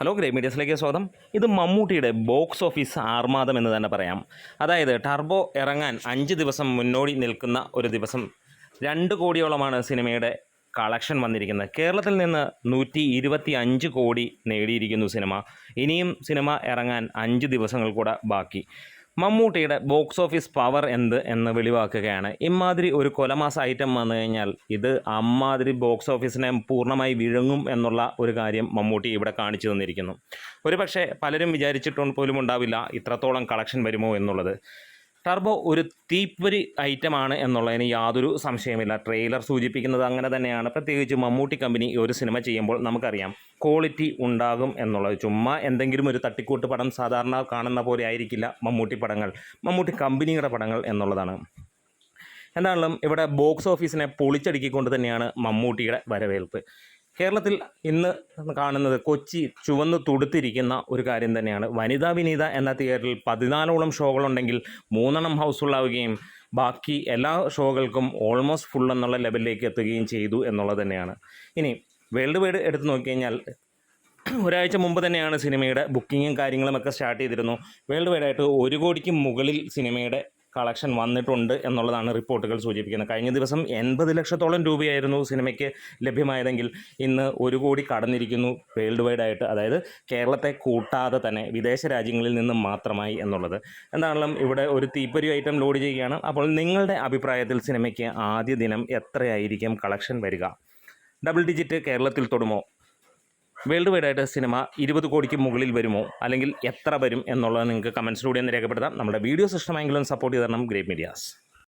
Hello grey മീഡിയസിലേക്ക് സ്വാഗതം. ഇത് മമ്മൂട്ടിയുടെ ബോക്സ് ഓഫീസ് ആർമാദം എന്ന് തന്നെ പറയാം. അതായത് ടർബോ ഇറങ്ങാൻ 5 ദിവസം മുന്നോടി നിൽക്കുന്ന ഒരു ദിവസം 2 കോടിയോളമാണ് സിനിമയുടെ കളക്ഷൻ വന്നിരിക്കുന്നത്. കേരളത്തിൽ നിന്ന് 125 കോടി നേടിയിരിക്കുന്നു സിനിമ. ഇനിയും സിനിമ ഇറങ്ങാൻ 5 ദിവസങ്ങൾ കൂടെ ബാക്കി. മമ്മൂട്ടിയുടെ ബോക്സ് ഓഫീസ് പവർ എന്ന് വെളിവാക്കുകയാണ്. ഇമാതിരി ഒരു കൊലമാസ ഐറ്റം വന്നു കഴിഞ്ഞാൽ ഇത് അമ്മാതിരി ബോക്സ് ഓഫീസിനെ പൂർണ്ണമായി വിഴുങ്ങും എന്നുള്ള ഒരു കാര്യം മമ്മൂട്ടി ഇവിടെ കാണിച്ചു തന്നിരിക്കുന്നു. ഒരു പക്ഷേ പലരും വിചാരിച്ചിട്ട് പോലും ഉണ്ടാവില്ല ഇത്രത്തോളം കളക്ഷൻ വരുമോ എന്നുള്ളത്. ടർബോ ഒരു തീപ്പൊരി ഐറ്റമാണ് എന്നുള്ളതിന് യാതൊരു സംശയമില്ല. ട്രെയിലർ സൂചിപ്പിക്കുന്നത് അങ്ങനെ തന്നെയാണ്. പ്രത്യേകിച്ച് മമ്മൂട്ടി കമ്പനി ഒരു സിനിമ ചെയ്യുമ്പോൾ നമുക്കറിയാം ക്വാളിറ്റി ഉണ്ടാകും എന്നുള്ളത്. ചുമ്മാ എന്തെങ്കിലും ഒരു തട്ടിക്കൂട്ട് പടം സാധാരണ കാണുന്ന പോലെ ആയിരിക്കില്ല മമ്മൂട്ടി പടങ്ങൾ, മമ്മൂട്ടി കമ്പനിയുടെ പടങ്ങൾ എന്നുള്ളതാണ്. എന്തായാലും ഇവിടെ ബോക്സ് ഓഫീസിനെ പൊളിച്ചടുക്കിക്കൊണ്ട് തന്നെയാണ് മമ്മൂട്ടിയുടെ വരവേൽപ്പ്. കേരളത്തിൽ ഇന്ന് കാണുന്നത് കൊച്ചി ചുവന്ന് തുടുത്തിരിക്കുന്ന ഒരു കാര്യം തന്നെയാണ്. വനിതാ വിനീത എന്ന തിയേറ്ററിൽ 14ഓളം ഷോകളുണ്ടെങ്കിൽ 3 ഹൗസ്ഫുള്ളാവുകയും ബാക്കി എല്ലാ ഷോകൾക്കും ഓൾമോസ്റ്റ് ഫുൾ എന്നുള്ള ലെവലിലേക്ക് എത്തുകയും ചെയ്തു എന്നുള്ളത് തന്നെയാണ്. ഇനി വേൾഡ് വൈഡ് എടുത്ത് നോക്കിക്കഴിഞ്ഞാൽ ഒരാഴ്ച മുമ്പ് തന്നെയാണ് സിനിമയുടെ ബുക്കിങ്ങും കാര്യങ്ങളുമൊക്കെ സ്റ്റാർട്ട് ചെയ്തിരുന്നു. വേൾഡ് വൈഡായിട്ട് 1 കോടിക്ക് മുകളിൽ സിനിമയുടെ കളക്ഷൻ വന്നിട്ടുണ്ട് എന്നുള്ളതാണ് റിപ്പോർട്ടുകൾ സൂചിപ്പിക്കുന്നത്. കഴിഞ്ഞ ദിവസം 80 ലക്ഷത്തോളം രൂപയായിരുന്നു സിനിമയ്ക്ക് ലഭ്യമായതെങ്കിൽ ഇന്ന് 1 കോടി കടന്നിരിക്കുന്നു വേൾഡ് വൈഡായിട്ട്. അതായത് കേരളത്തെ കൂട്ടാതെ തന്നെ വിദേശ രാജ്യങ്ങളിൽ നിന്നും മാത്രമായി എന്നുള്ളത്. എന്താണെങ്കിലും ഇവിടെ ഒരു തീപ്പൊരി ഐറ്റം ലോഡ് ചെയ്യുകയാണ്. അപ്പോൾ നിങ്ങളുടെ അഭിപ്രായത്തിൽ സിനിമയ്ക്ക് ആദ്യ ദിനം എത്രയായിരിക്കും കളക്ഷൻ വരിക? ഡബിൾ ഡിജിറ്റ് കേരളത്തിൽ തൊടുമോ? വേൾഡ് വൈഡായിട്ട് സിനിമ 20 കോടിക്ക് മുകളിൽ വരുമോ? അല്ലെങ്കിൽ എത്ര വരും എന്നുള്ളത് നിങ്ങൾക്ക് കമൻസിലൂടെ ഒന്ന് രേഖപ്പെടുത്താം. നമ്മുടെ വീഡിയോസ് ഇഷ്ടമായെങ്കിലും സപ്പോർട്ട് ചെയ്ത് തരണം ഗ്രേ മീഡിയാസ്.